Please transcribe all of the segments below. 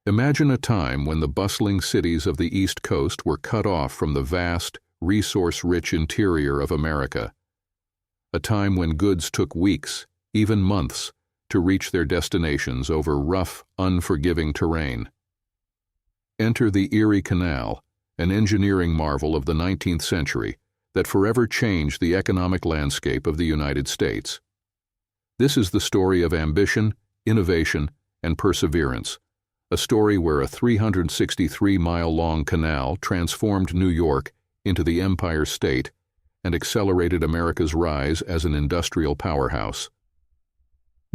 Imagine a time when the bustling cities of the East Coast were cut off from the vast, resource-rich interior of America. A time when goods took weeks, even months, to reach their destinations over rough, unforgiving terrain. Enter the Erie Canal, an engineering marvel of the 19th century that forever changed the economic landscape of the United States. This is the story of ambition, innovation, and perseverance, a story where a 363-mile-long canal transformed New York into the Empire State and accelerated America's rise as an industrial powerhouse.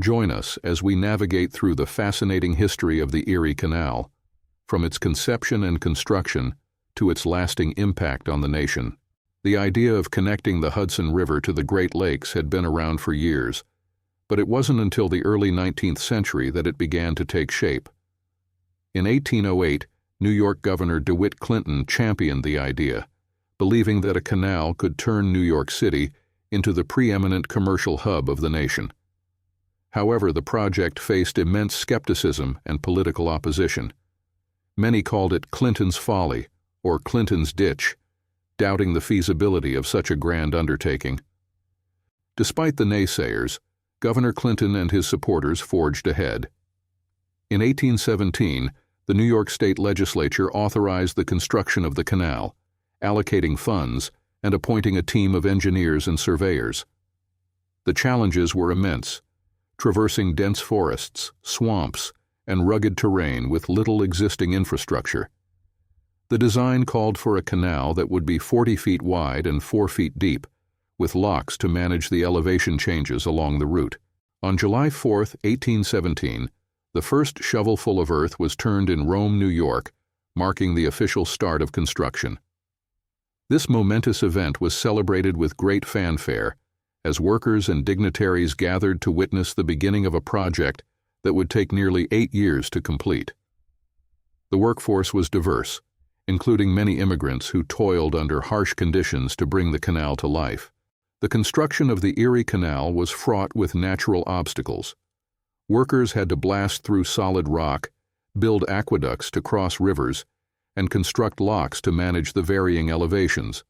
Join us as we navigate through the fascinating history of the Erie Canal, from its conception and construction to its lasting impact on the nation. The idea of connecting the Hudson River to the Great Lakes had been around for years, but it wasn't until the early 19th century that it began to take shape. In 1808, New York Governor DeWitt Clinton championed the idea, believing that a canal could turn New York City into the preeminent commercial hub of the nation. However, the project faced immense skepticism and political opposition. Many called it Clinton's folly or Clinton's ditch, doubting the feasibility of such a grand undertaking. Despite the naysayers, Governor Clinton and his supporters forged ahead. In 1817, the New York State Legislature authorized the construction of the canal, allocating funds and appointing a team of engineers and surveyors. The challenges were immense, traversing dense forests, swamps, and rugged terrain with little existing infrastructure. The design called for a canal that would be 40 feet wide and 4 feet deep, with locks to manage the elevation changes along the route. On July 4, 1817, the first shovelful of earth was turned in Rome, New York, marking the official start of construction. This momentous event was celebrated with great fanfare, as workers and dignitaries gathered to witness the beginning of a project that would take nearly 8 years to complete. The workforce was diverse, including many immigrants who toiled under harsh conditions to bring the canal to life. The construction of the Erie Canal was fraught with natural obstacles. Workers had to blast through solid rock, build aqueducts to cross rivers, and construct locks to manage the varying elevations.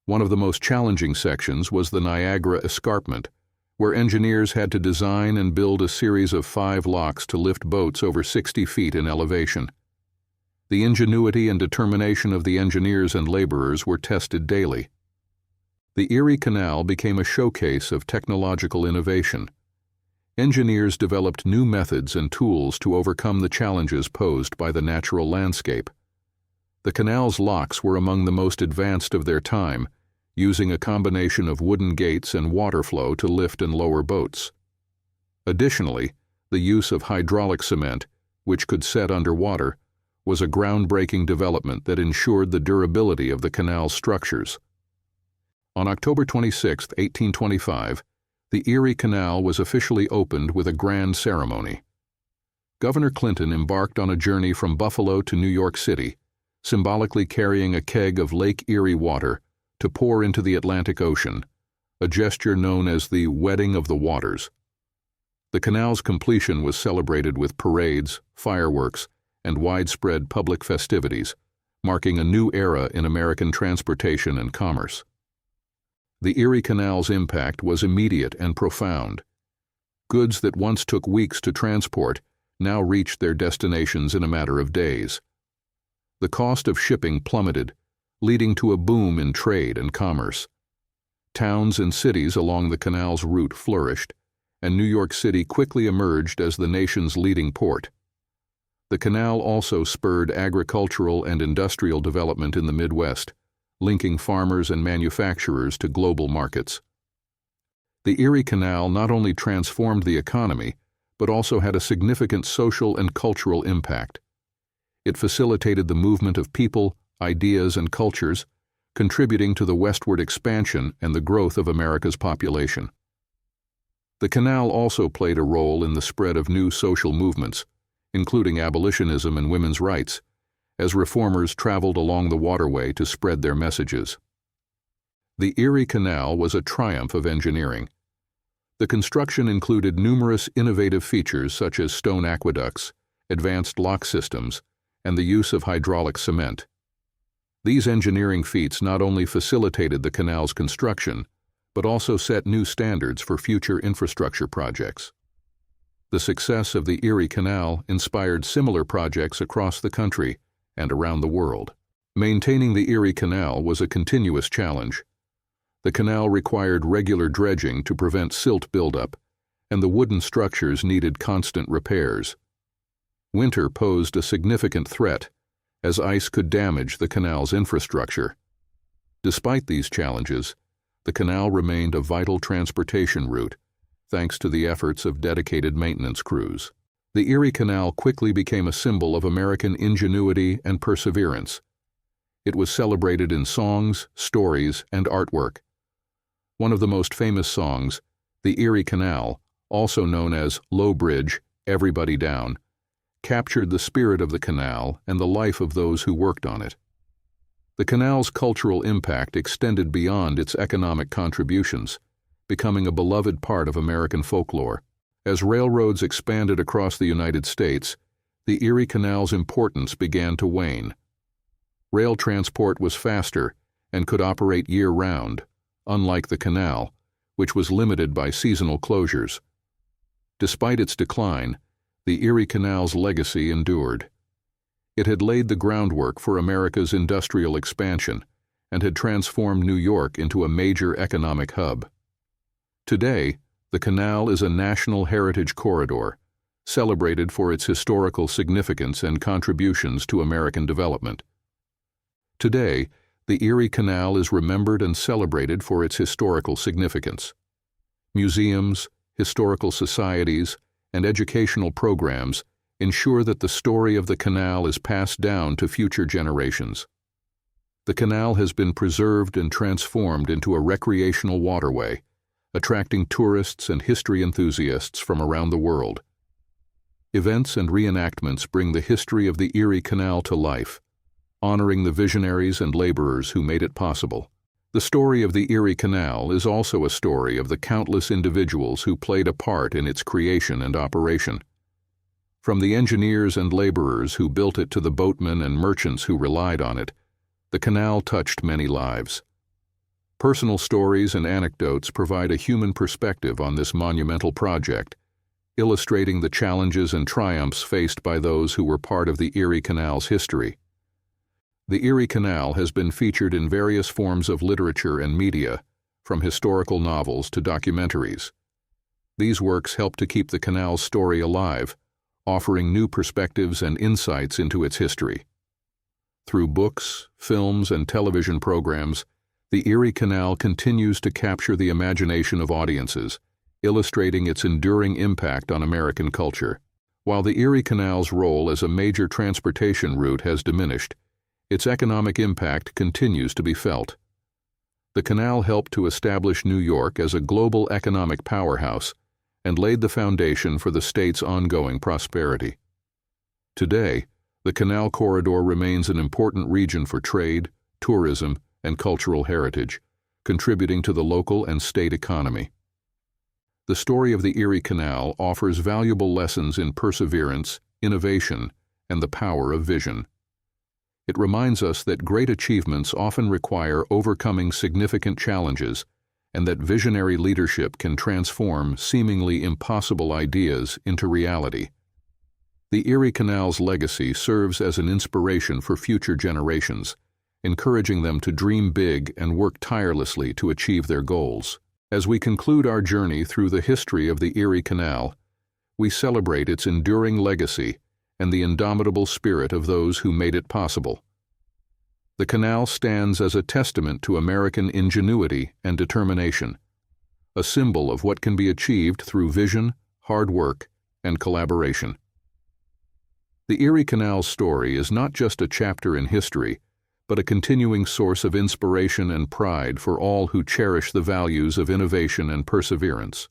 One of the most challenging sections was the Niagara Escarpment, where engineers had to design and build a series of 5 locks to lift boats over 60 feet in elevation. The ingenuity and determination of the engineers and laborers were tested daily. The Erie Canal became a showcase of technological innovation. Engineers developed new methods and tools to overcome the challenges posed by the natural landscape. The canal's locks were among the most advanced of their time, using a combination of wooden gates and water flow to lift and lower boats. Additionally, the use of hydraulic cement, which could set underwater, was a groundbreaking development that ensured the durability of the canal's structures. On October 26, 1825, the Erie Canal was officially opened with a grand ceremony. Governor Clinton embarked on a journey from Buffalo to New York City, symbolically carrying a keg of Lake Erie water to pour into the Atlantic Ocean, a gesture known as the Wedding of the Waters. The canal's completion was celebrated with parades, fireworks, and widespread public festivities, marking a new era in American transportation and commerce. The Erie Canal's impact was immediate and profound. Goods that once took weeks to transport now reached their destinations in a matter of days. The cost of shipping plummeted, leading to a boom in trade and commerce. Towns and cities along the canal's route flourished, and New York City quickly emerged as the nation's leading port. The canal also spurred agricultural and industrial development in the Midwest, linking farmers and manufacturers to global markets. The Erie Canal not only transformed the economy, but also had a significant social and cultural impact. It facilitated the movement of people, ideas, and cultures, contributing to the westward expansion and the growth of America's population. The canal also played a role in the spread of new social movements, including abolitionism and women's rights, as reformers traveled along the waterway to spread their messages. The Erie Canal was a triumph of engineering. The construction included numerous innovative features such as stone aqueducts advanced lock systems, and the use of hydraulic cement. These engineering feats not only facilitated the canal's construction, but also set new standards for future infrastructure projects. The success of the Erie Canal inspired similar projects across the country and around the world. Maintaining the Erie Canal was a continuous challenge. The canal required regular dredging to prevent silt buildup, and the wooden structures needed constant repairs. Winter posed a significant threat, as ice could damage the canal's infrastructure. Despite these challenges, the canal remained a vital transportation route, thanks to the efforts of dedicated maintenance crews. The Erie Canal quickly became a symbol of American ingenuity and perseverance. It was celebrated in songs, stories, and artwork. One of the most famous songs, the Erie Canal, also known as Low Bridge, Everybody Down, captured the spirit of the canal and the life of those who worked on it. The canal's cultural impact extended beyond its economic contributions, becoming a beloved part of American folklore. As railroads expanded across the United States, the Erie Canal's importance began to wane. Rail transport was faster and could operate year-round, unlike the canal, which was limited by seasonal closures. Despite its decline, the Erie Canal's legacy endured. It had laid the groundwork for America's industrial expansion and had transformed New York into a major economic hub. Today, the canal is a national heritage corridor, celebrated for its historical significance and contributions to American development. Today, the Erie Canal is remembered and celebrated for its historical significance. Museums, historical societies, and educational programs ensure that the story of the canal is passed down to future generations. The canal has been preserved and transformed into a recreational waterway, attracting tourists and history enthusiasts from around the world. Events and reenactments bring the history of the Erie Canal to life, honoring the visionaries and laborers who made it possible. The story of the Erie Canal is also a story of the countless individuals who played a part in its creation and operation. From the engineers and laborers who built it to the boatmen and merchants who relied on it, the canal touched many lives. Personal stories and anecdotes provide a human perspective on this monumental project, illustrating the challenges and triumphs faced by those who were part of the Erie Canal's history. The Erie Canal has been featured in various forms of literature and media, from historical novels to documentaries. These works help to keep the canal's story alive, offering new perspectives and insights into its history. Through books, films, and television programs, the Erie Canal continues to capture the imagination of audiences, illustrating its enduring impact on American culture. While the Erie Canal's role as a major transportation route has diminished, its economic impact continues to be felt. The canal helped to establish New York as a global economic powerhouse and laid the foundation for the state's ongoing prosperity. Today, the canal corridor remains an important region for trade, tourism, and cultural heritage, contributing to the local and state economy. The story of the Erie Canal offers valuable lessons in perseverance, innovation, and the power of vision. It reminds us that great achievements often require overcoming significant challenges, and that visionary leadership can transform seemingly impossible ideas into reality. The Erie Canal's legacy serves as an inspiration for future generations, encouraging them to dream big and work tirelessly to achieve their goals. As we conclude our journey through the history of the Erie Canal, we celebrate its enduring legacy and the indomitable spirit of those who made it possible. The canal stands as a testament to American ingenuity and determination, a symbol of what can be achieved through vision, hard work, and collaboration. The Erie Canal's story is not just a chapter in history, but a continuing source of inspiration and pride for all who cherish the values of innovation and perseverance.